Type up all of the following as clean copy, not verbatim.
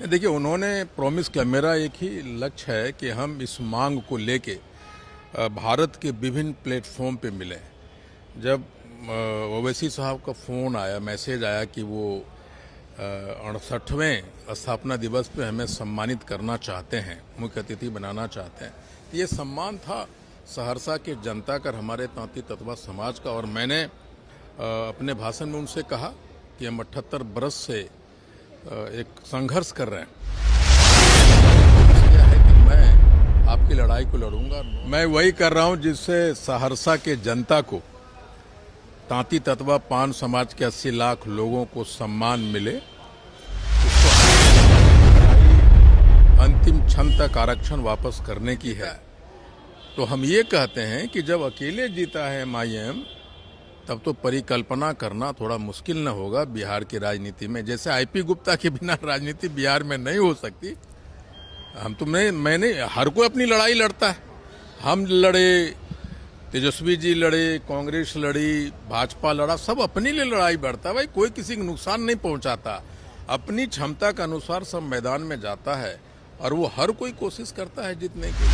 देखिए, उन्होंने प्रॉमिस किया। मेरा एक ही लक्ष्य है कि हम इस मांग को लेके भारत के विभिन्न प्लेटफॉर्म पे मिलें। जब ओवैसी साहब का फ़ोन आया, मैसेज आया कि वो 68वें स्थापना दिवस पे हमें सम्मानित करना चाहते हैं, मुख्य अतिथि बनाना चाहते हैं, तो ये सम्मान था सहरसा के जनता का, हमारे तांती तत्वा समाज का। और मैंने अपने भाषण में उनसे कहा कि हम 78 बरस से एक संघर्ष कर रहे हैं। यह है कि मैं आपकी लड़ाई को लड़ूंगा। मैं वही कर रहा हूं जिससे सहरसा के जनता को, तांती तत्वा पान समाज के 80 लाख लोगों को सम्मान मिले। उसको अंतिम क्षण तक आरक्षण वापस करने की है। तो हम ये कहते हैं कि जब अकेले जीता है MIM, तब तो परिकल्पना करना थोड़ा मुश्किल न होगा बिहार की राजनीति में। जैसे IP गुप्ता के बिना राजनीति बिहार में नहीं हो सकती। हम तो मैंने हर कोई अपनी लड़ाई लड़ता है। हम लड़े, तेजस्वी जी लड़े, कांग्रेस लड़ी, भाजपा लड़ा, सब अपने लिए लड़ाई बढ़ता है। भाई कोई किसी को नुकसान नहीं पहुंचाता। अपनी क्षमता के अनुसार सब मैदान में जाता है और वो हर कोई कोशिश करता है जीतने की।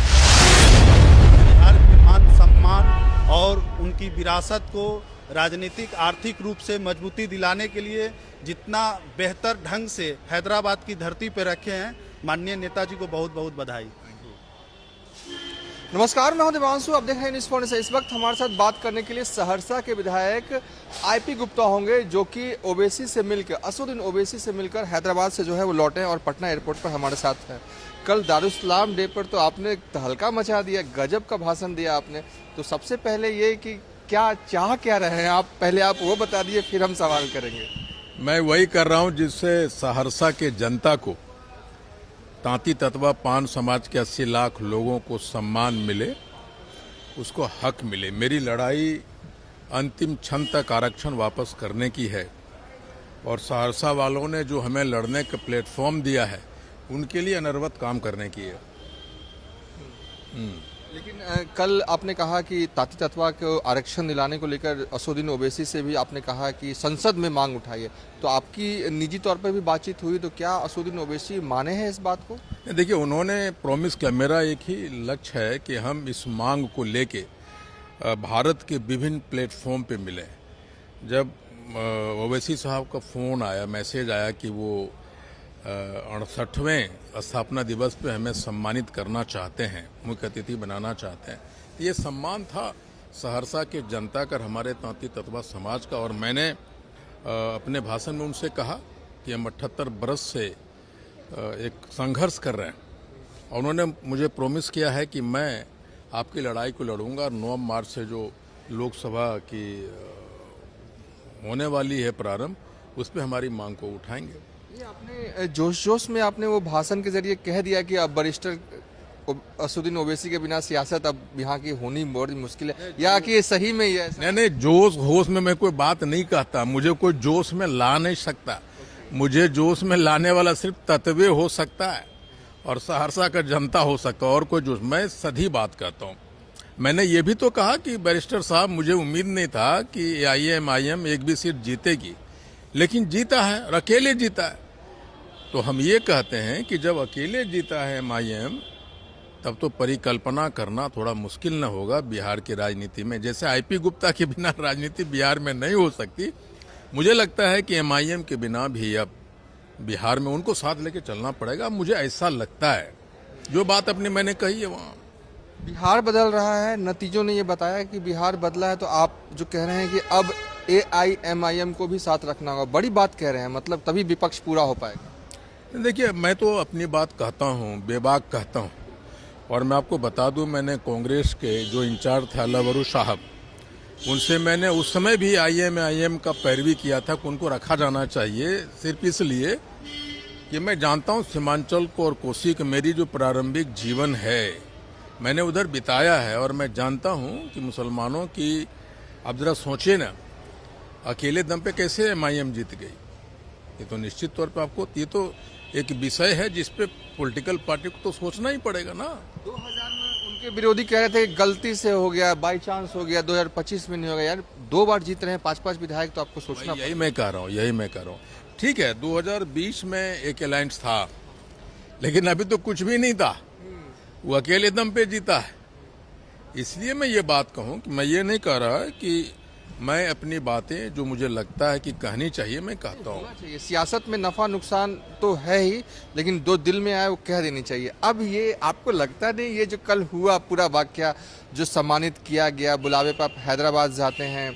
बिहार के मान सम्मान और उनकी विरासत को राजनीतिक आर्थिक रूप से मजबूती दिलाने के लिए जितना बेहतर ढंग से हैदराबाद की धरती पर रखे हैं, माननीय नेताजी को बहुत बहुत बधाई। नमस्कार, मैं हूं देवांशु। अब देख रहे हैं न्यूज़ पॉइंट से। इस वक्त हमारे साथ बात करने के लिए सहरसा के विधायक IP गुप्ता होंगे, जो कि ओवैसी से मिलकर, असदुद्दीन ओवैसी से मिलकर हैदराबाद से जो है वो लौटे और पटना एयरपोर्ट पर हमारे साथ हैं। कल दारुसलाम डे पर तो आपने तहलका मचा दिया, गजब का भाषण दिया आपने। तो सबसे पहले ये कि क्या रहे हैं आप, पहले आप वो बता दिए, फिर हम सवाल करेंगे। मैं वही कर रहा हूं जिससे सहरसा के जनता को, तांती तत्वा पान समाज के 80 लाख लोगों को सम्मान मिले, उसको हक मिले। मेरी लड़ाई अंतिम क्षण तक आरक्षण वापस करने की है। और सहरसा वालों ने जो हमें लड़ने का प्लेटफॉर्म दिया है, उनके लिए अनवरत काम करने की है। लेकिन कल आपने कहा कि तांती तत्वा को आरक्षण दिलाने को लेकर असदुद्दीन ओवैसी से भी आपने कहा कि संसद में मांग उठाइए। तो आपकी निजी तौर पर भी बातचीत हुई, तो क्या असदुद्दीन ओवैसी माने हैं इस बात को? देखिए, उन्होंने प्रॉमिस किया। मेरा एक ही लक्ष्य है कि हम इस मांग को लेके भारत के विभिन्न प्लेटफॉर्म पे मिलें। जब ओवैसी साहब का फ़ोन आया, मैसेज आया कि वो 68वें स्थापना दिवस पे हमें सम्मानित करना चाहते हैं, मुख्य अतिथि बनाना चाहते हैं, तो ये सम्मान था सहरसा के जनता का, हमारे तांती तत्वा समाज का। और मैंने अपने भाषण में उनसे कहा कि हम 78 बरस से एक संघर्ष कर रहे हैं। और उन्होंने मुझे प्रॉमिस किया है कि मैं आपकी लड़ाई को लड़ूंगा। और 9 मार्च से जो लोकसभा की होने वाली है प्रारंभ, उस पर हमारी मांग को उठाएंगे। ये आपने जोश में आपने वो भाषण के जरिए कह दिया कि अब वरिष्ठ असदुद्दीन ओवैसी के बिना सियासत अब यहाँ की होनी बहुत मुश्किल है, या कि ये सही में ही है? नहीं, जोश होश में मैं कोई बात नहीं कहता। मुझे कोई जोश में ला नहीं सकता। मुझे जोश में लाने वाला सिर्फ तत्वे हो सकता है और सहरसा का जनता हो सकता है, और कोई जोश। मैं सही बात कहता हूँ। मैंने ये भी तो कहा कि बैरिस्टर साहब, मुझे उम्मीद नहीं था कि MIM एक भी सीट जीतेगी, लेकिन जीता है और अकेले जीता है। तो हम ये कहते हैं कि जब अकेले जीता है MIM, तब तो परिकल्पना करना थोड़ा मुश्किल न होगा बिहार की राजनीति में। जैसे IP गुप्ता के बिना राजनीति बिहार में नहीं हो सकती। मुझे लगता है कि MIM के बिना भी अब बिहार में उनको साथ लेके चलना पड़ेगा। मुझे ऐसा लगता है, जो बात अपनी मैंने कही है वहाँ। बिहार बदल रहा है, नतीजों ने ये बताया कि बिहार बदला है। तो आप जो कह रहे हैं कि अब AIMIM को भी साथ रखना होगा, बड़ी बात कह रहे हैं, मतलब तभी विपक्ष पूरा हो पाएगा। देखिए, मैं तो अपनी बात कहता हूँ, बेबाक कहता हूँ। और मैं आपको बता दूं, मैंने कांग्रेस के जो इंचार्ज थे अलावरू साहब, उनसे मैंने उस समय भी IMIM का पैरवी किया था कि उनको रखा जाना चाहिए, सिर्फ इसलिए कि मैं जानता हूँ सीमांचल को और कोसी का मेरी जो प्रारंभिक जीवन है मैंने उधर बिताया है। और मैं जानता हूँ कि मुसलमानों की, अब जरा सोचिए ना, अकेले दम पे कैसे MIM जीत गई। ये तो निश्चित तौर पे आपको, ये तो एक विषय है जिस पे पॉलिटिकल पार्टी को तो सोचना ही पड़ेगा ना। 2000 में उनके विरोधी कह रहे थे गलती से हो गया, बाई चांस हो गया, 2025 में नहीं होगा। यार 2 बार जीत रहे हैं, 5-5 विधायक, तो आपको सोचना। यही मैं कह रहा हूँ। ठीक है, 2020 में एक अलायंस था लेकिन अभी तो कुछ भी नहीं था, वो अकेले दम पे जीता है। इसलिए मैं ये बात कहूं कि मैं ये नहीं कह रहा कि मैं अपनी बातें जो मुझे लगता है कि कहनी चाहिए मैं कहता हूँ। होना चाहिए, सियासत में नफा नुकसान तो है ही, लेकिन जो दिल में आए वो कह देनी चाहिए। अब ये आपको लगता नहीं ये जो कल हुआ पूरा वाकया, जो सम्मानित किया गया, बुलावे पर आप हैदराबाद जाते हैं,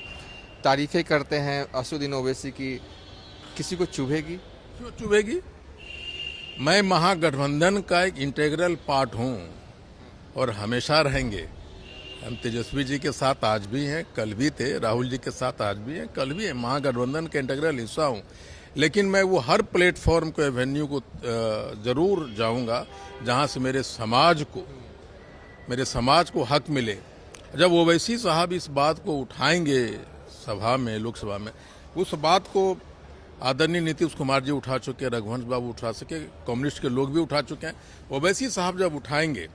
तारीफें करते हैं असदुद्दीन ओवैसी की, किसी को चुभेगी? क्यों चुभेगी? मैं महागठबंधन का एक इंटीग्रल पार्ट हूँ और हमेशा रहेंगे। हम तेजस्वी जी के साथ आज भी हैं, कल भी थे, राहुल जी के साथ आज भी हैं, कल भी हैं, महागठबंधन का इंटीग्रल हिस्सा हूं। लेकिन मैं वो हर प्लेटफॉर्म को, एवेन्यू को जरूर जाऊंगा जहां से मेरे समाज को हक मिले। जब ओवैसी साहब इस बात को उठाएंगे सभा में, लोकसभा में, उस बात को आदरणीय नीतीश कुमार जी उठा चुके, रघुवंश बाबू उठा सके, कम्युनिस्ट के लोग भी उठा चुके हैं। ओवैसी साहब जब उठाएंगे,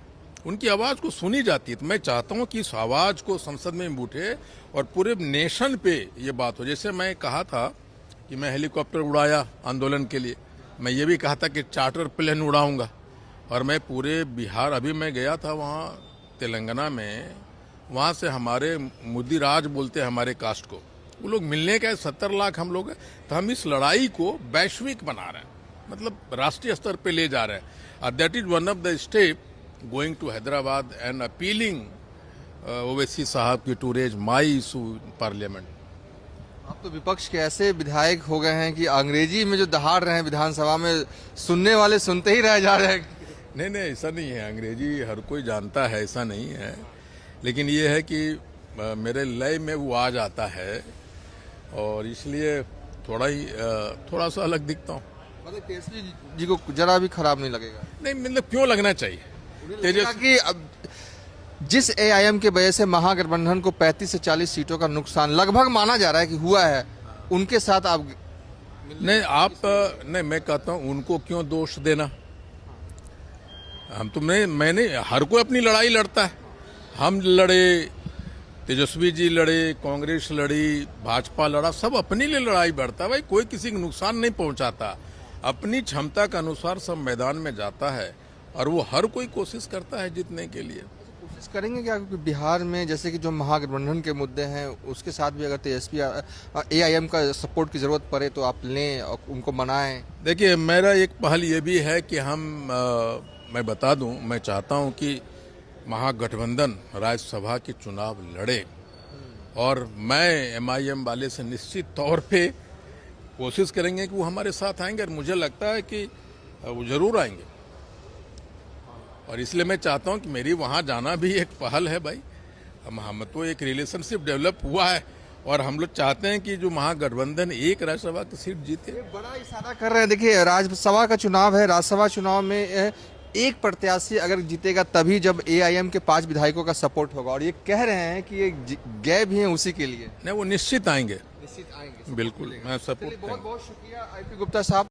उनकी आवाज को सुनी जाती है, तो मैं चाहता हूं कि इस आवाज को संसद में उठे और पूरे नेशन पे ये बात हो। जैसे मैं कहा था कि मैं हेलीकॉप्टर उड़ाया आंदोलन के लिए, मैं ये भी कहा था कि चार्टर प्लेन उड़ाऊंगा, और मैं पूरे बिहार, अभी मैं गया था वहाँ तेलंगाना में, वहाँ से हमारे मुदिराज बोलते हैं हमारे कास्ट को, वो लोग मिलने का 70 लाख हम लोग हैं। तो हम इस लड़ाई को वैश्विक बना रहे हैं, मतलब राष्ट्रीय स्तर पे ले जा रहे हैं। That is one of the step going to Hyderabad and appealing Owaisi साहब की to raise my issue in parliament। आप तो विपक्ष के ऐसे विधायक हो गए हैं कि अंग्रेजी में जो दहाड़ रहे हैं विधानसभा में, सुनने वाले सुनते ही रह जा रहे हैं। नहीं, ऐसा नहीं है, अंग्रेजी हर कोई जानता है, ऐसा नहीं है। लेकिन ये है कि मेरे लय में वो आ जाता है और इसलिए थोड़ा सा अलग दिखता हूँ। मतलब तेजस्वी जी को जरा भी खराब नहीं लगेगा? नहीं, मतलब क्यों लगना चाहिए? कि अब जिस एआईएम के वजह से महागठबंधन को 35 से 40 सीटों का नुकसान लगभग माना जा रहा है कि हुआ है, उनके साथ आप नहीं, मैं कहता हूं उनको क्यों दोष देना? मैंने हर कोई अपनी लड़ाई लड़ता है। हम लड़े, तेजस्वी जी लड़े, कांग्रेस लड़ी, भाजपा लड़ा, सब अपने लिए लड़ाई बढ़ता है भाई। कोई किसी को नुकसान नहीं पहुंचाता, अपनी क्षमता के अनुसार सब मैदान में जाता है और वो हर कोई कोशिश करता है जीतने के लिए। कोशिश करेंगे क्या, क्योंकि बिहार में जैसे कि जो महागठबंधन के मुद्दे हैं उसके साथ भी अगर तेजस्वी एआईएम का सपोर्ट की जरूरत पड़े तो आप लें और उनको मनाएं? देखिए, मेरा एक पहल ये भी है कि मैं बता दूं, मैं चाहता हूं कि महागठबंधन राज्यसभा के चुनाव लड़े और मैं एमआईएम वाले से निश्चित तौर पे कोशिश करेंगे कि वो हमारे साथ आएंगे, और मुझे लगता है कि वो जरूर आएंगे। और इसलिए मैं चाहता हूं कि मेरी वहां जाना भी एक पहल है भाई। हम तो एक रिलेशनशिप डेवलप हुआ है और हम लोग चाहते हैं कि जो महागठबंधन एक राज्यसभा की सीट जीते। बड़ा इशारा कर रहे हैं। देखिए, राज्यसभा का चुनाव है, राज्यसभा चुनाव में एक प्रत्याशी अगर जीतेगा तभी जब एआईएम के 5 विधायकों का सपोर्ट होगा, और ये कह रहे हैं कि ये गए भी हैं उसी के लिए। नहीं, वो निश्चित आएंगे, निश्चित आएंगे, बिल्कुल मैं सपोर्ट। बहुत बहुत शुक्रिया आईपी गुप्ता साहब।